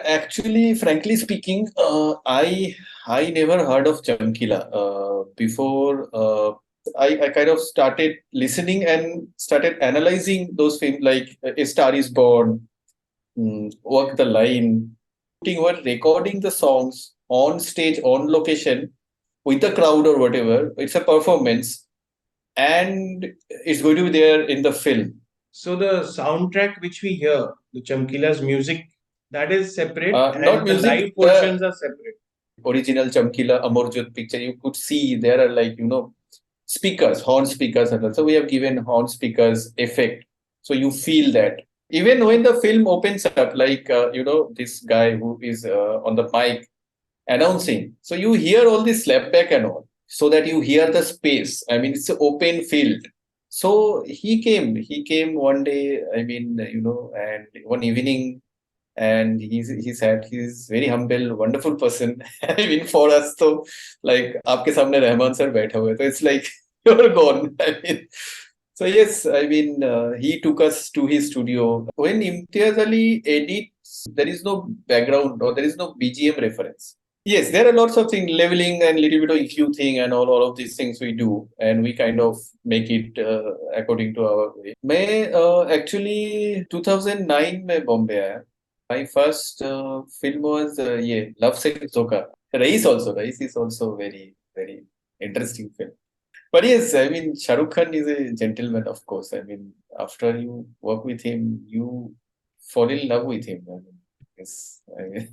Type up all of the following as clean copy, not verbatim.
Actually, frankly speaking, I never heard of Chamkila before. I kind of started listening and started analyzing those films like A Star Is Born, Walk the Line, what recording the songs on stage, on location, with the crowd or whatever. It's a performance, and it's going to be there in the film. So the soundtrack which we hear, the Chamkila's music, that is separate, Not and the music, live portions are separate. original Chamkila Amarjot picture, you could see there are like, speakers, horn speakers. And also we have given horn speakers effect. So you feel that. Even when the film opens up, like, this guy who is on the mic announcing. So you hear all this slapback and all, so that you hear the space. I mean, it's an open field. So he came one day, and one evening, and he said he's very humble, wonderful person. I mean, for us, so like, आपके सामने Rahman sir बैठा हुआ है, तो it's like you're gone. I mean, so yes, I mean, he took us to his studio. When Imtiaz Ali edits, there is no background or there is no BGM reference. Yes, there are lots of things, leveling and little bit of EQ thing and all of these things we do, and we kind of make it according to our way. मैं actually 2009 में बॉम्बे आया. My first film was Love Sex Zoka. Rais is also very, very interesting film. But yes, I mean, Shah Rukh Khan is a gentleman, of course. I mean, after you work with him, you fall in love with him. I mean, yes. I mean,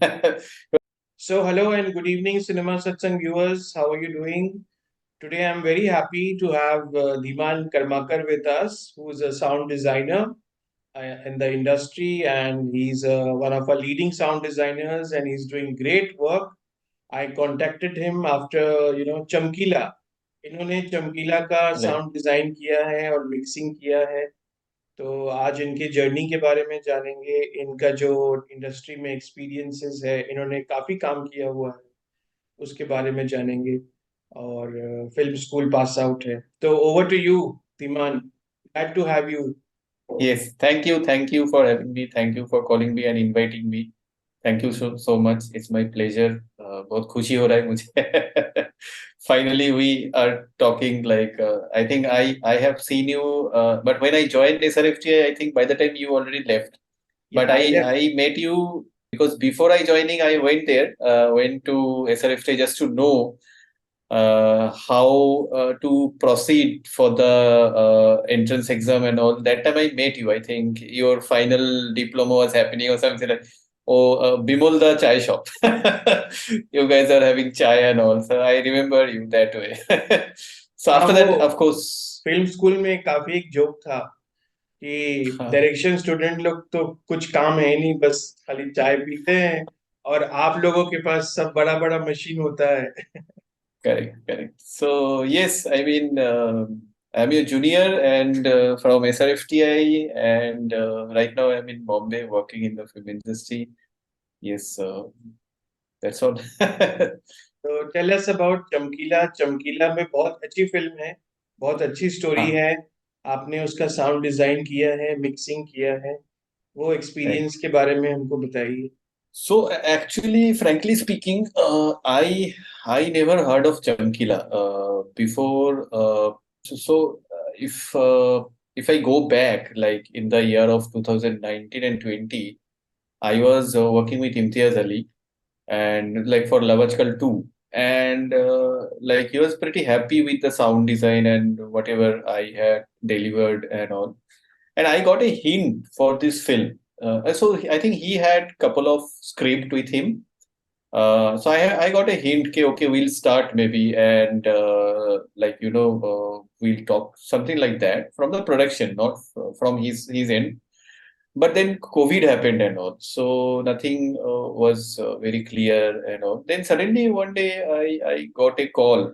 So hello and good evening, Cinema Satsang viewers. How are you doing? Today I'm very happy to have Dhiman Karmakar with us, who is a sound designer in the industry, and he's one of our leading sound designers, and he's doing great work. I contacted him after Chamkila. इन्होंने चमकीला का right. Sound design किया है और mixing किया है. तो आज इनके जर्नी के बारे में जानेंगे. इनका जो इंडस्ट्री में एक्सपीरियंसेस है, इन्होंने काफी काम किया हुआ है, उसके बारे में जानेंगे. और फिल्म स्कूल पास आउट है. तो over to you, Dhiman. Glad to have you. Yes, thank you for having me. Thank you for calling me and inviting me. Thank you so much. It's my pleasure. बहुत खुशी हो रहा है मुझे. Finally, we are talking. Like, I think I have seen you, but when I joined SRFTI, I think by the time you already left. But I met you because before I joining, I went there, went to SRFTI just to know how to proceed for the entrance exam and all. That time I met you. I think your final diploma was happening or something like. Oh, Bimol the chai shop. You guys are having chai and all. So I remember you that way. So after that, of course. Film school में काफी एक joke था कि direction student लोग तो कुछ काम है नहीं, बस खाली चाय पीते हैं, और आप लोगों के पास सब बड़ा बड़ा मशीन होता है. Correct. So yes, I mean, I'm your junior and from SRFTI, and right now I'm in Bombay working in the film industry. Yes, that's all. तो टेल अस अबाउट चमकीला. चमकीला में बहुत अच्छी फिल्म है, बहुत अच्छी स्टोरी है. आपने उसका साउंड डिजाइन किया है, मिक्सिंग किया है. वो एक्सपीरियंस के बारे में हमको बताइए. So actually, frankly speaking, I never heard of Chamkila before. If I go back, like in the year of 2019 and 20, I was working with Imtiaz Ali, and like for Lavachkal 2, and like he was pretty happy with the sound design and whatever I had delivered and all. And I got a hint for this film. So I think he had couple of script with him. So I got a hint, okay, we'll start maybe, and we'll talk something like that from the production, not from his end. But then COVID happened and all, so nothing was very clear and all. Then suddenly one day I got a call,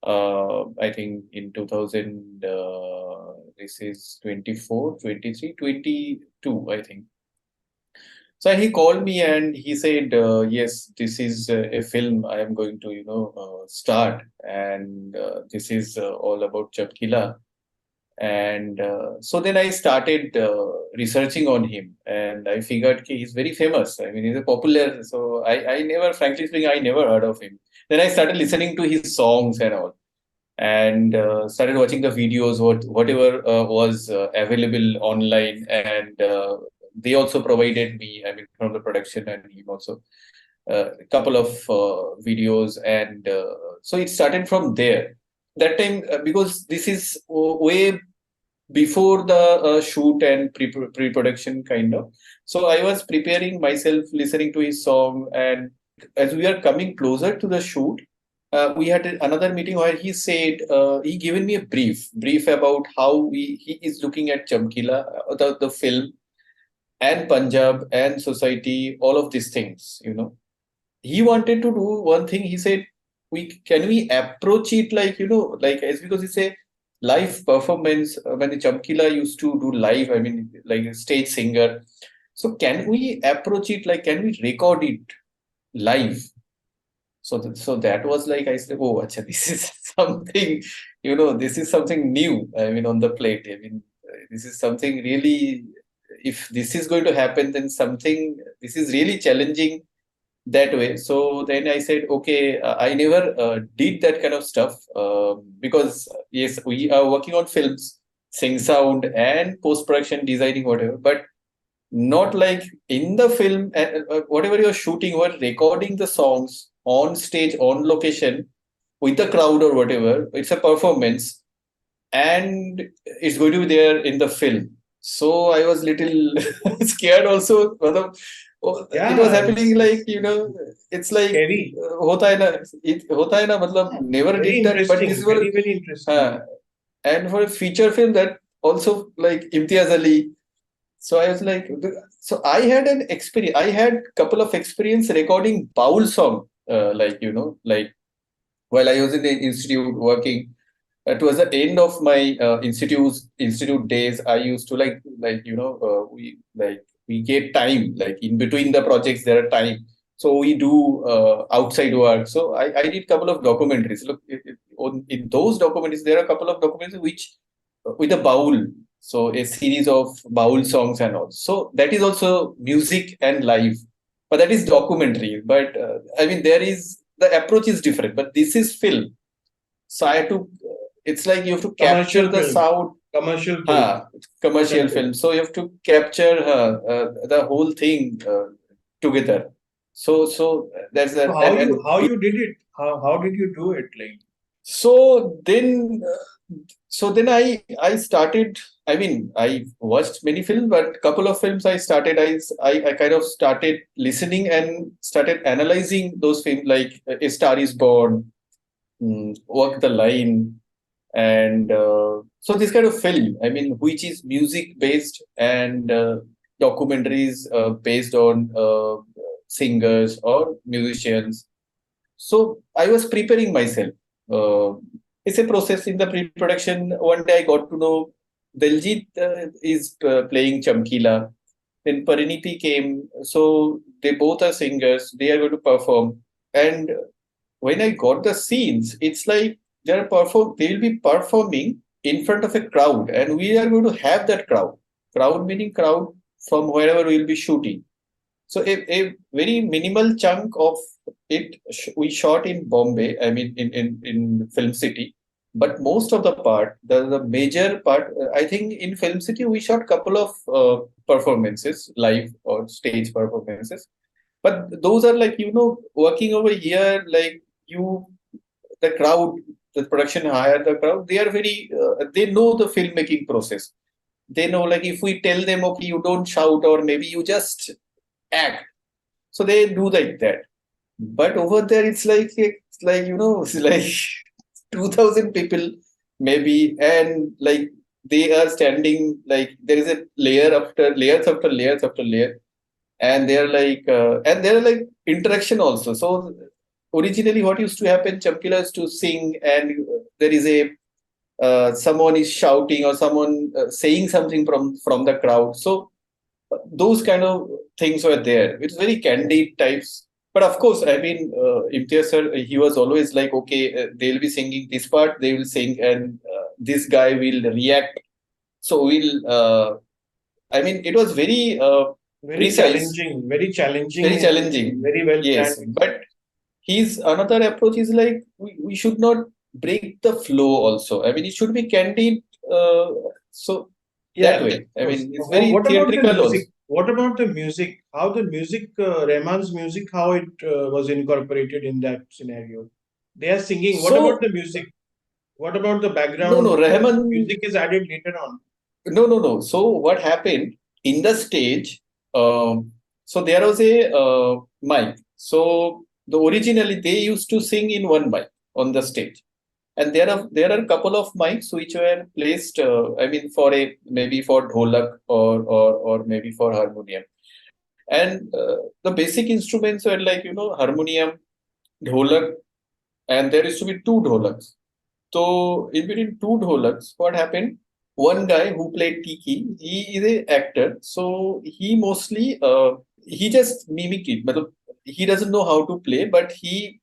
I think in 2000, this is 24, 23, 22, I think. So he called me and he said, yes, this is a film I am going to, start. And this is all about Chamkila. And so then I started researching on him, and I figured he's very famous. I mean, he's a popular. So I never, frankly speaking, I never heard of him. Then I started listening to his songs and all, and started watching the videos, whatever was available online, and they also provided me, I mean, from the production and him also, a couple of videos, and so it started from there. That time, because this is way before the shoot and pre-production kind of. So I was preparing myself, listening to his song, and as we are coming closer to the shoot, we had another meeting where he said he given me a brief about how he is looking at Chamkila, the film, and Punjab and society, all of these things. He wanted to do one thing. He said, we approach it like, like, as because it's a live performance. When the Chamkila used to do live, I mean, like a stage singer. So can we approach it like, can we record it live? So that was like, I said, oh, acha, this is something, this is something new. I mean, on the plate. I mean, this is something really, if this is going to happen, then this is really challenging that way. So then I said, okay, I never did that kind of stuff because, yes, we are working on films, sync sound and post-production designing, whatever, but not like in the film, whatever you're shooting or recording the songs on stage, on location with the crowd or whatever. It's a performance and it's going to be there in the film. So I was little scared also. It was happening like, it's like Scary. hota hai na, matlab, never Very did that, but interesting. this was, Very interesting. and for a feature film that also like Imtiaz Ali. So I was like, so I had an experience. I had couple of experience recording baul song, like while I was in the institute working. Towards the end of my institute days, I used to we get time, like in between the projects there are time, so we do outside work. So I did couple of documentaries. Look, in those documentaries there are a couple of documentaries which with a baul, so a series of baul songs and all. So that is also music and live, but that is documentary. But I mean, there is the approach is different, but this is film. So I had to, it's like you have to capture Commercial the film. sound. Commercial film. Commercial film. So you have to capture the whole thing together. So that's that. So how you did it? How did you do it? Like, So then, I started. I mean, I watched many films, but couple of films I started. I kind of started listening and started analyzing those films, like A Star Is Born, Walk the Line, and so this kind of film. I mean, which is music based and documentaries based on singers or musicians. So I was preparing myself. It's a process in the pre-production. One day I got to know Daljit is playing Chamkila. Then Pariniti came. So they both are singers. They are going to perform. And when I got the scenes, it's like they will be performing in front of a crowd, and we are going to have that crowd. Crowd meaning crowd from wherever we will be shooting. So a very minimal chunk of it we shot in Bombay, I mean in Film City. But most of the part, the major part, I think in Film City we shot couple of performances, live or stage performances. But those are like, working over here, like the crowd, the production hire the crowd, they are very, they know the filmmaking process. They know, like, if we tell them, okay, you don't shout or maybe you just act. So they do like that. But over there, it's like it's like 2,000 people maybe, and like they are standing, like there is a layer after layers after layers after layer, and they are like and there are like interaction also. So originally, what used to happen, Chamkila is to sing, and there is a someone is shouting or someone saying something from the crowd. So those kind of things were there. It's very candid types. But of course, I mean, Imtiaz sir, he was always like, okay, they'll be singing this part, they will sing, and this guy will react So I mean, it was very Very precise, challenging, very challenging, very and challenging. very well Yes, planned. but his another approach is like we should not break the flow also. I mean, it should be candid. Uh, so that Yeah, of way. I course. mean, it's very What about the theatrical music? also. What about the music? How the music, Rahman's music, how it was incorporated in that scenario? They are singing. What about So the music? What about the no, background? no, Because Rahman. music is added later on. No. So what happened in the stage? So there was a mic. So originally they used to sing in one mic on the stage, and there are a couple of mics which were placed. I mean, for a maybe for dholak or maybe for harmonium, and the basic instruments were like harmonium, dholak, and there used to be two dholaks. So in between two dholaks, what happened? One guy who played Tiki, he is a actor, so he mostly he just mimicked it. Matlab, he doesn't know how to play, but he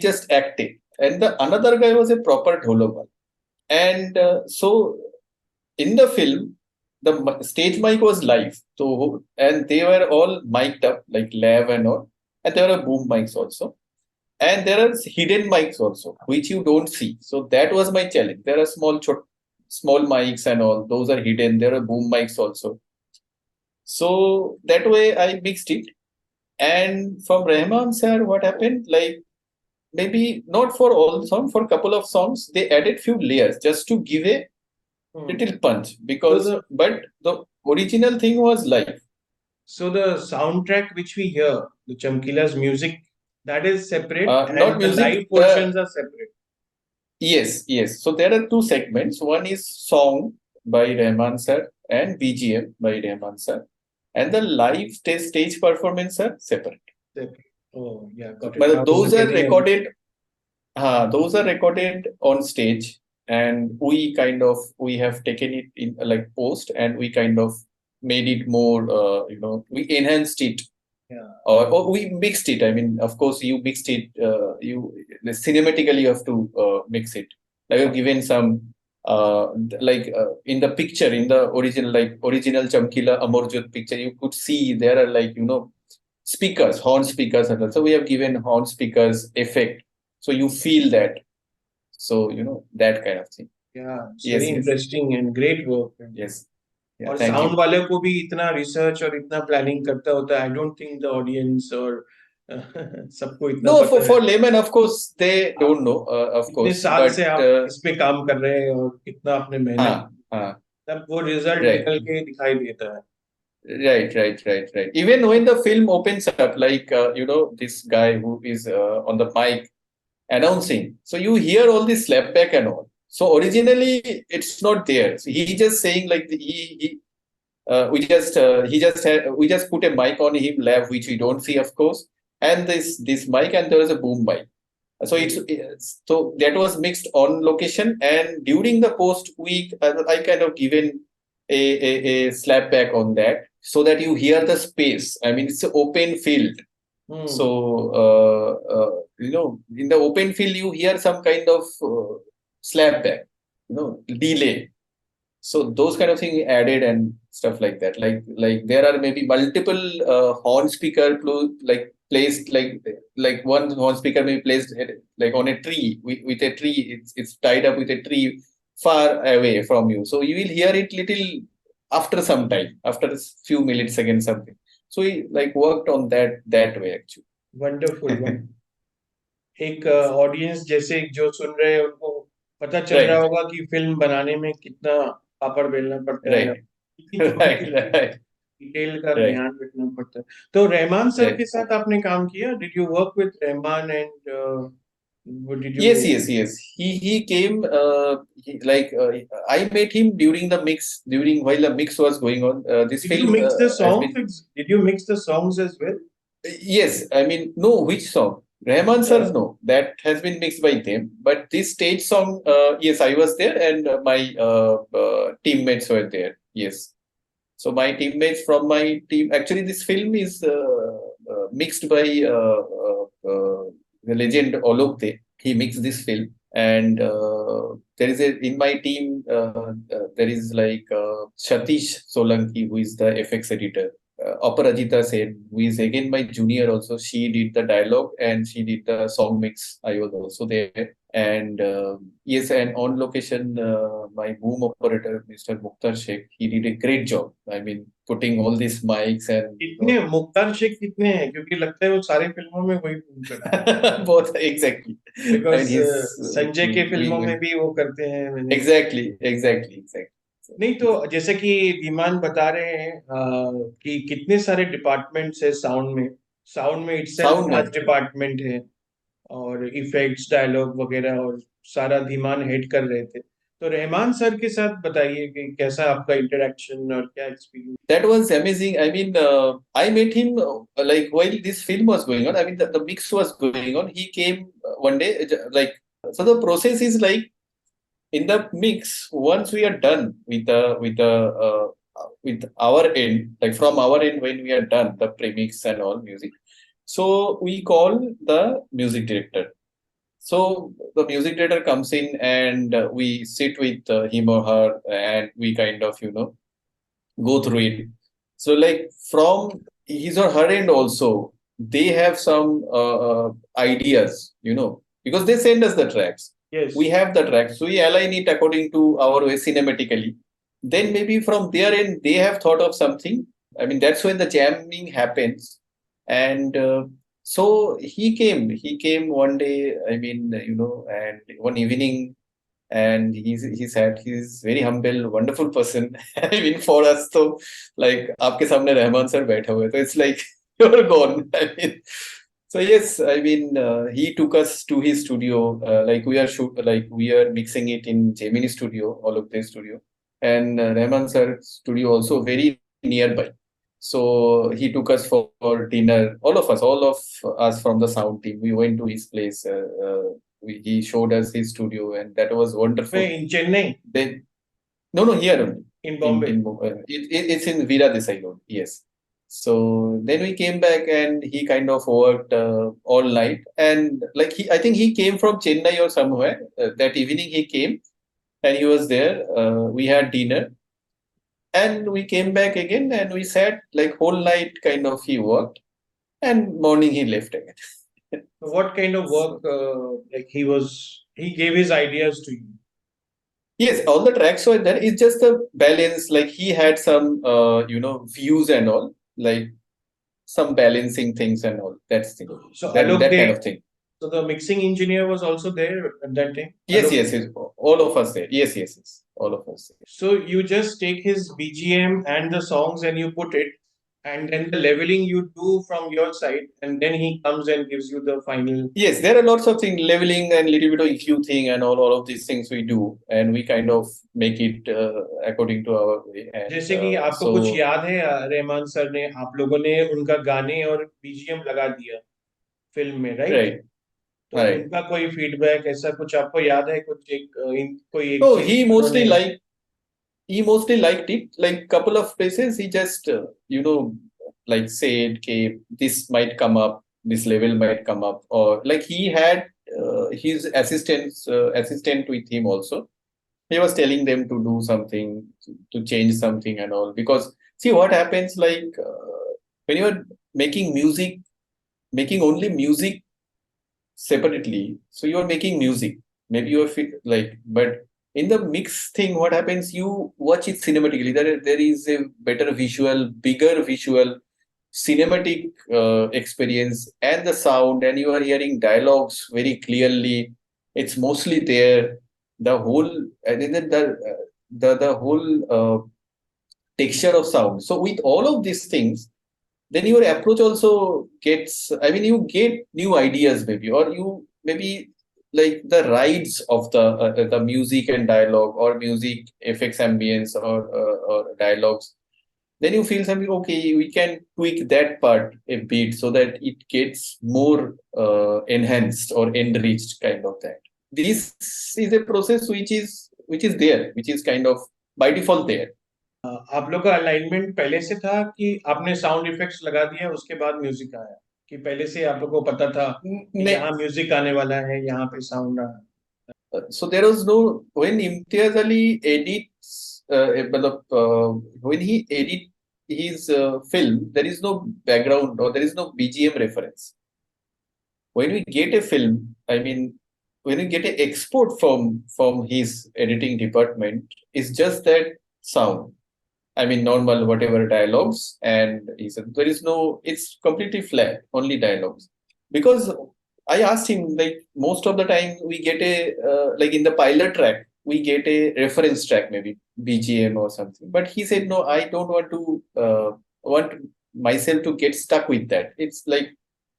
just acted. And the another guy was a proper dholak. And so in the film, the stage mic was live. So and they were all mic'd up like lav and all, and there were boom mics also. And there are hidden mics also, which you don't see. So that was my challenge. There are small mics and all. Those are hidden. There are boom mics also. So that way I mixed it. And from Rahman sir, what happened? Like maybe not for all the songs, for a couple of songs, they added few layers just to give a Hmm. little punch. So Because but the original thing was live. the soundtrack which we hear, the Chamkila's music, that is separate, Not and the music. live portions are separate. Yes. So there are two segments. One is song by Rahman sir and BGM by Rahman sir, and the live stage performance are separate. Separate. Oh, yeah, got it. Now But this is those are getting a recorded. Those are recorded on stage, and we have taken it in like post, and we kind of made it more. We enhanced it, yeah. or we mixed it. I mean, of course, you mixed it. Cinematically you have to mix it. Like you've given some in the picture in the original Chamkila Amarjot picture, you could see there are speakers, horn speakers, and also we have given horn speakers effect, so you feel that. So that kind of thing. Yeah, it's very Yes. interesting and great work. Yes. Yeah. और Thank sound you. वाले को भी इतना research और इतना planning करता होता है I don't think the audience और सबको इतना No, पता है for layman, of course, they आप don't know, of इतने course, साल but से आप इस पे काम कर रहे हैं और कितना आपने मेहनत हाँ, की हाँ, तब वो रिजल्ट right. निकल के दिखाई देता है Right. Even when the film opens up, like this guy who is on the mic announcing, so you hear all this slapback and all. So originally, it's not there. So he just saying like we just put a mic on him lab, which we don't see, of course, and this mic, and there is a boom mic. So so that was mixed on location, and during the post week, I kind of given a slap back on that, so that you hear the space. I mean, it's an open field. Hmm So in the open field, you hear some kind of slap back, delay. So those kind of thing added and stuff like that. Like there are maybe multiple horn speaker placed like one horn speaker may be placed like on a tree with a tree. It's tied up with a tree far away from you. So you will hear it little after some time, after a few milliseconds something. So we like worked on that way actually. Wonderful एक audience जैसे जो सुन रहे हैं उनको पता चल रहा Right, होगा कि फिल्म बनाने में कितना पापड़ बेलना पड़ता है right, कितनी छोटी छोटी right, डिटेल का right, ध्यान रखना पड़ता है तो रहमान सर right. के साथ आपने काम किया did you work with Rahman and did you Yes. He came. I met him during the mix. During while the mix was going on, this did you film mix the has songs been. did you mix the songs as well Yes, I mean no. Which song? Rahman yeah. sir, no. That has been mixed by them. But this stage song, yes, I was there, and my teammates were there. Yes. So my teammates from my team. Actually, this film is mixed by the legend Olok De. He mixed this film, and there is in my team there is like Satish Solanki, who is the FX editor. Aparajita Sen, who is again my junior also, she did the dialogue and she did the song mix. I was also there. And yes, and on location, my boom operator, Mr. Mukhtar Sheikh, he did a great job. I mean, putting all these mics and कितने मुख्तार शेख कितने हैं, क्योंकि लगता है वो सारे फिल्मों में वही boom करते हैं. both exactly. Because And he's Sanjay के फिल्मों doing में भी वो करते हैं. मैंने exactly. नहीं, तो जैसे कि धीमान बता रहे हैं कि कितने सारे डिपार्टमेंट्स है साउंड में इटसेल्फ Sound 5 डिपार्टमेंट है, और इफेक्ट्स, डायलॉग वगैरह, और सारा धीमान हेड कर रहे थे. तो रहमान सर के साथ बताइए कि कैसा आपका इंटरेक्शन और क्या experience. That was amazing. I mean, I met him like while this film was going on. I mean, the mix was going on. He came one day, like, so the process is like in the mix. Once we are done with our end, like from our end, when we are done the premix and all music, so we call the music director. So the music director comes in and we sit with him or her and we kind of go through it. So like from his or her end also, they have some ideas, because they send us the tracks. Yes. We have the tracks, so we align it according to our way cinematically. Then maybe from their end, they have thought of something. I mean, that's when the jamming happens. And so he came one day, I mean, and one evening, and he said he's very humble, wonderful person. I mean, for us, so like आपके सामने Rahman sir बैठा हुआ है, तो it's like you're gone. I mean, so yes, I mean, he took us to his studio. Like we are mixing it in Gemini studio, Olukde studio, and Rahman sir studio also very nearby. So he took us for dinner. All of us from the sound team, we went to his place. He showed us his studio, and that was wonderful. Where, in Chennai? Then, no, here only. In Bombay. It's in Veera Desai Road. Yes. So then we came back, and he kind of worked all night. And like I think he came from Chennai or somewhere. That evening he came, and he was there. We had dinner, and we came back again, and we sat like whole night. Kind of he worked, and morning he left again. What kind of work, like he gave his ideas to you? Yes, all the tracks were there. It's just a balance. Like he had some, views and all, like some balancing things and all. That's thing. So that Alok kind of thing. So the mixing engineer was also there at that time? Yes, yes. All of us there. Yes. All of us there. So you just take his BGM and the songs and you put it, and then the leveling you do from your side, and then he comes and gives you the final. Yes, there are lots of things, leveling and little bit of EQ thing and all of these things we do, and we kind of make it according to our way. And, जैसे कि आपको कुछ याद है, Rahman sir ने, आप लोगों ने उनका गाने और बीजीएम लगा दिया फिल्म में, राइट? तो उनका कोई फीडबैक ऐसा कुछ आपको याद है? कोई No, he mostly liked it. Like couple of places, he just like said, okay, this might come up, this level might come up, or like he had his assistant with him also. He was telling them to do something, to change something and all. Because see what happens, like when you are making music, making only music separately, so you are making music. Maybe you are but in the mix thing, what happens? You watch it cinematically. There is a better visual, bigger visual, cinematic experience, and the sound, and you are hearing dialogues very clearly. It's mostly there. The whole, and then the whole texture of sound. So with all of these things, then your approach also gets. I mean, you get new ideas maybe, or you maybe like the rides of the music and dialogue, or music effects, ambience, or dialogues. Then you feel something, okay, we can tweak that part a bit so that it gets more enhanced or enriched, kind of that. This is a process which is there, which is kind of by default there. आप लोग का alignment पहले से था कि आपने sound effects लगा दिया उसके बाद म्यूजिक आया, कि पहले से आप लोगों को पता था कि यहाँ म्यूजिक आने वाला है, यहाँ पे साउंड आना? So there was no, when Imtiaz Ali edits when he edit his film, there is no background or there is no BGM reference. When we get a film, I mean, when we get an export from his editing department, it's just that sound. I mean, normal whatever dialogues, and he said there is no. It's completely flat, only dialogues. Because I asked him, like most of the time we get a like in the pilot track we get a reference track, maybe BGM or something. But he said no, I don't want to want myself to get stuck with that. It's like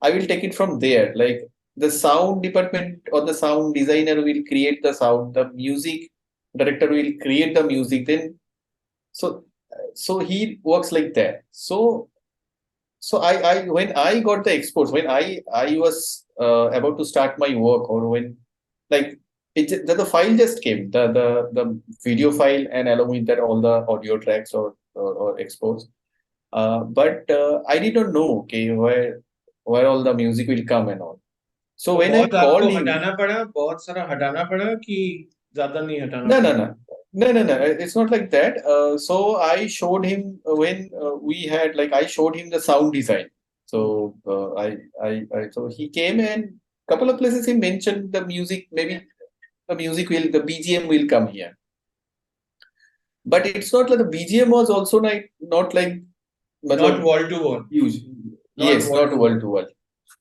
I will take it from there. Like the sound department or the sound designer will create the sound, the music director will create the music. Then so so he works like that. So I when I got the exports, when I was about to start my work, or when like the file just came, the video file, and along with that all the audio tracks or exports. But I did not know, okay, where all the music will come and all. So तो when I बहुत आपको called him, हटाना पड़ा, बहुत सारा हटाना पड़ा कि ज्यादा नहीं हटाना no, no, पड़ा? no. No, no, no. It's not like that. So I showed him when we had like I showed him the sound design. So so he came, and couple of places he mentioned the music. Maybe the BGM will come here. But it's not like the BGM was also not like Not matlab, wall to wall. huge. Not Yes, wall not to wall wall. to wall.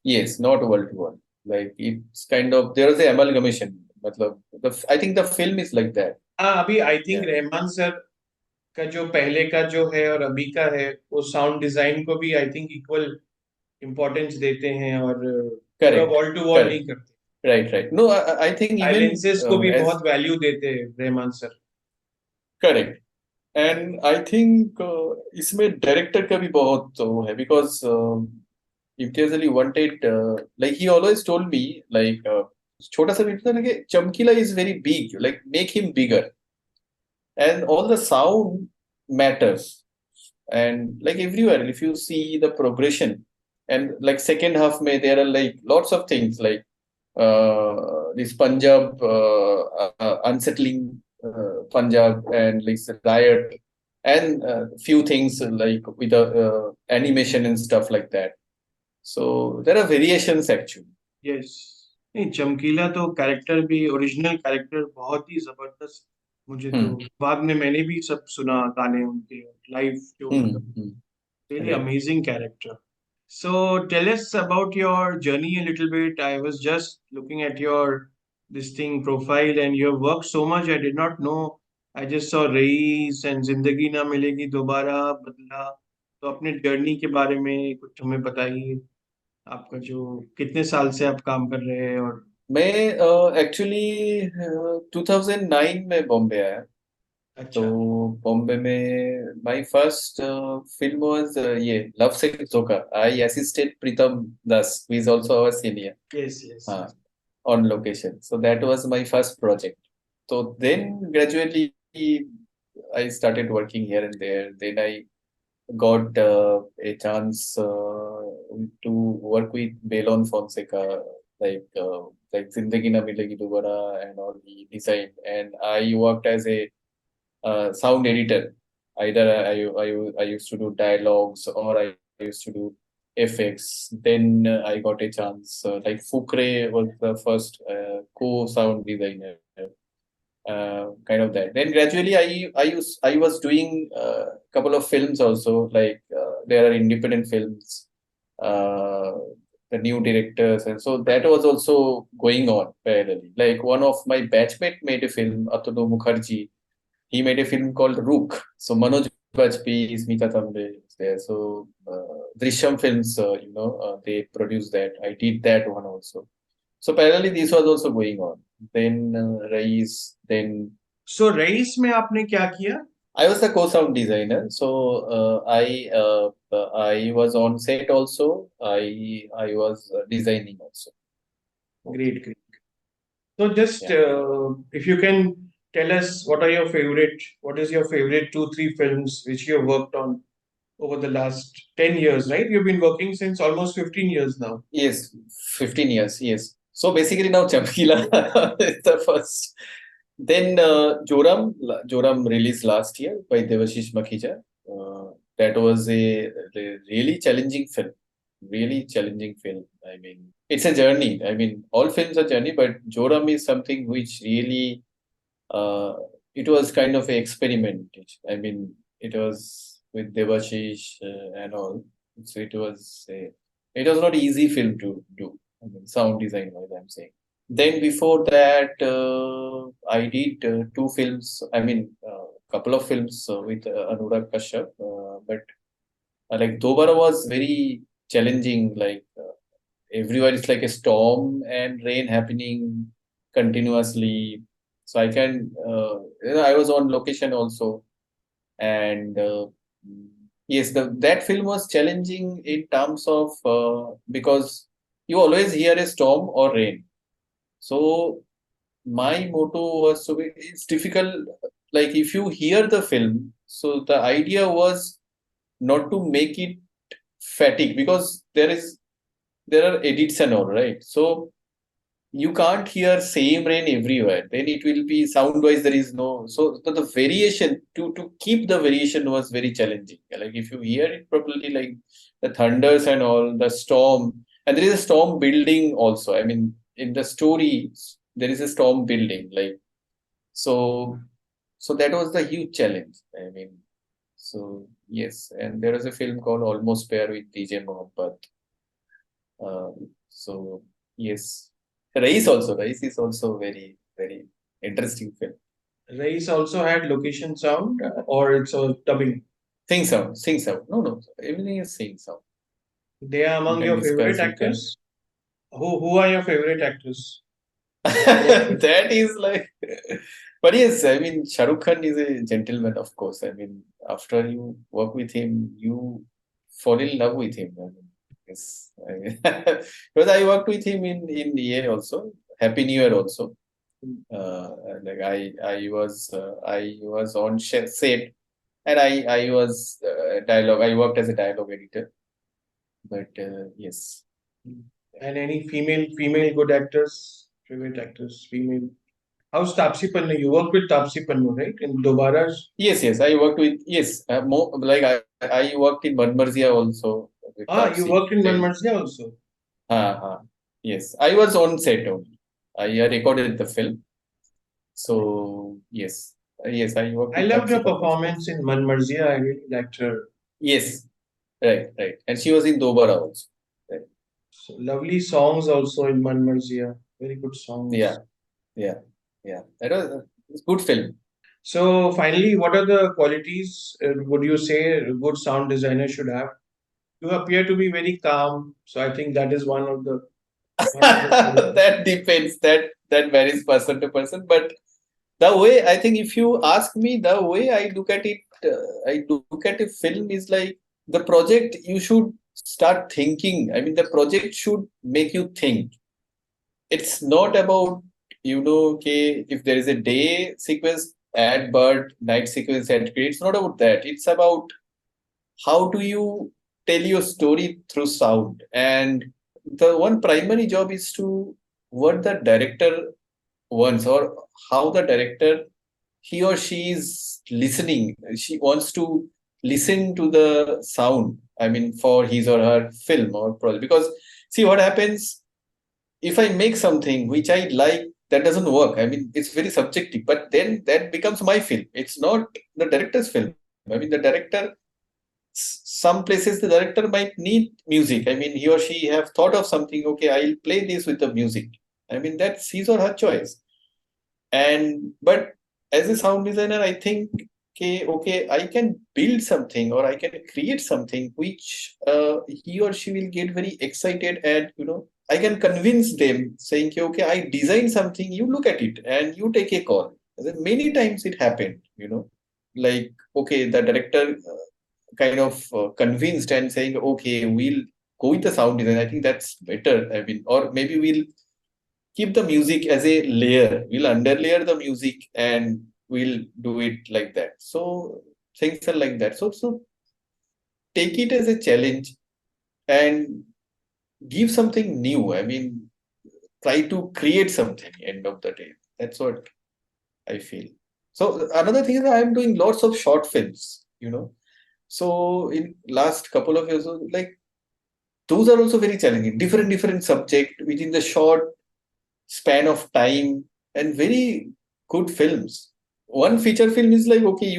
Yes, not wall to wall. Like it's kind of there is a amalgamation. Matlab, I think the film is like that. हाँ, अभी I think Yeah. Rahman sir का जो पहले का जो है और अभी का है, वो साउंड डिजाइन को भी आई थिंक इक्वल इम्पोर्टेंस देते हैं और पूरा Correct. वॉल टू वॉल नहीं Correct. करते. Right, right. No, I think even silences को भी as बहुत वैल्यू देते हैं Rahman sir. correct. And I think इसमें director का भी बहुत वो है, because Imtiaz Ali wanted like he always told me like छोटा सा भी था ना कि Chamkila is very big, like make him bigger, and all the sound matters, and like everywhere if you see the progression, and like second half may there are like lots of things like this Punjab unsettling Punjab, and like riot, and few things like with the animation and stuff like that. So there are variations actually. Yes. नहीं, चमकीला तो character भी, original character बहुत ही जबरदस्त. मुझे तो Hmm. बाद में मैंने भी सब सुना गाने उनके लाइव जो मतलब Hmm. really Right. amazing character. So tell us about your journey a little bit. I was just looking at your this thing profile and you have worked so much. I did not know. I just saw Reis and Zindagi Na Milegi Dobara, Badla. तो अपने journey के बारे में कुछ हमें बताइए. आपका जो कितने साल से आप काम कर रहे हैं और मैं एक्चुअली 2009 में बॉम्बे आया. तो अच्छा. बॉम्बे में माय फर्स्ट फिल्म वाज ये love sex Dhokha. I assisted Pritam Das, who is also our senior, yes yes. हाँ, on location. So that was my first project. So then gradually I started working here and there. Then I got a chance to work with Belon Fonseca, like Zindagi Na Milegi Dobara and all the design. And I worked as a sound editor. Either I used to do dialogues, or I used to do effects. Then I got a chance. Like Fukre was the first co-sound designer. Kind of that. Then gradually I was doing a couple of films also. Like there are independent films, uh, the new directors, and so that was also going on parallelly. Like one of my batchmate made a film, Atuno Mukherjee. He made a film called Rook. So Manoj Bajpayee, Smita Tambe is there. So Drishyam Films, they produced that. I did that one also. So parallelly, this was also going on. Then Rais, then so rice में आपने क्या किया? I was the co-sound designer. So I was on set also. I was designing also. Great, great. So just Yeah. if you can tell us what is your favorite two, three films which you have worked on over the last 10 years, right? You've been working since almost 15 years now. Yes, 15 years. Yes. So basically now Chamkila is the first. Then Joram released last year by Devashish Makhija. That was a really challenging film. Really challenging film. I mean, it's a journey. I mean, all films are journey, but Joram is something which really, uh, it was kind of an experiment. I mean, it was with Devashish and all. So it was not easy film to do. I mean, sound design wise, I'm saying. Then before that, I did two films. I mean, couple of films with Anurag Kashyap. But like Dobara was very challenging. Like everywhere is like a storm and rain happening continuously. So I can, I was on location also, and yes, that film was challenging in terms of because you always hear a storm or rain. So my motto was to be, it's difficult. Like if you hear the film, so the idea was not to make it fatigue because there are edits and all, right? So you can't hear same rain everywhere. Then it will be sound wise. There is no, so the variation to keep the variation was very challenging. Like if you hear it properly, like the thunders and all, the storm, and there is a storm building also. I mean, in the story, there is a storm building. Like so, so that was the huge challenge. I mean, so yes, and there was a film called Almost Pair with DJ Mohammed. So yes, Rais is also very interesting film. Rais also had location sound or it's a dubbing. Sing sound. No, everything is sing sound. They are You among can your favorite discuss. You can. actors. Who are your favorite actors? That is like, but yes, I mean, Shah Rukh Khan is a gentleman, of course. I mean, after you work with him, you fall in love with him. I mean, yes, I mean, because I worked with him in EA also, Happy New Year also. Uh, like I was on set, and I was dialogue. I worked as a dialogue editor. But yes. And any female good actors, favorite actors, female. How's Tapsi Pannu? You work with Tapsi Pannu, right? In Dobara's. Yes. I worked with like I worked in Manmarzia also with Ah, you Tapsi. worked in Then Manmarzia also. yes, I was on set only. I recorded the film. So yes, I worked I with loved Tapsi her Pannu. performance in Manmarzia. I really liked her. Yes, right. And she was in Dobara also. Right. So lovely songs also in Manmarzia. Very good songs. Yeah, yeah, yeah. That was it's good film. So finally, what are the qualities would you say a good sound designer should have? You appear to be very calm, so I think that is one of the qualities. That depends. That varies person to person. But the way I think, if you ask me, the way I look at it, I look at a film is like the project. You should start thinking. I mean, the project should make you think. It's not about okay, if there is a day sequence, add bird, night sequence, add tree. It's not about that. It's about how do you tell your story through sound. And the one primary job is to what the director wants, or how the director, he or she is listening. She wants to listen to the sound, I mean, for his or her film or project. Because see what happens, if I make something which I like, that doesn't work. I mean, it's very subjective, but then that becomes my film. It's not the director's film. I mean, the director, some places the director might need music. I mean, he or she have thought of something. Okay, I'll play this with the music. I mean, that's his or her choice. And but as a sound designer, I think, okay, I can build something or I can create something which he or she will get very excited, and I can convince them saying, okay, I designed something. You look at it and you take a call. Many times it happened, like okay, the director kind of convinced and saying, okay, we'll go with the sound design. I think that's better. I mean, or maybe we'll keep the music as a layer. We'll underlayer the music and we'll do it like that. So things are like that. So take it as a challenge and give something new. I mean, try to create something end of the day. That's what. I feel. So another thing is I am doing lots of short films, So in last couple of years, like those are also very challenging. Different subject within the short span of time and very good films. One feature film is like, okay,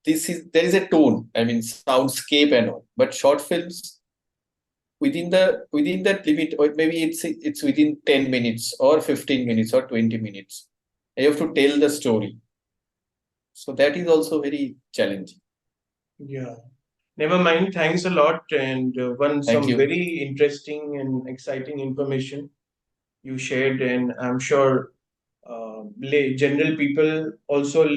there is a tone, I mean soundscape and all. But short films within that limit, or maybe it's within 10 minutes or 15 minutes or 20 minutes. You have to tell the story. So that is also very challenging. Yeah. Never mind. Thanks a lot. And Thank some you. very interesting and exciting information you shared. And I'm sure general people, also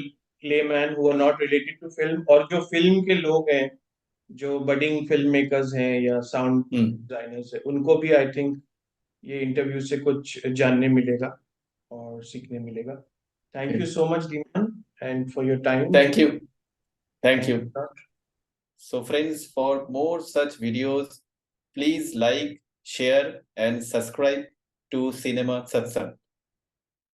layman who are not related to film, और जो film के लोग हैं, जो budding filmmakers हैं या sound designers हैं, उनको भी I think ये interview से कुछ जानने मिलेगा और सीखने मिलेगा. Thank you so much, Dhiman, and for your time. Thank you. Thank you. So friends, for more such videos, please like, share and subscribe to Cinema Satsang.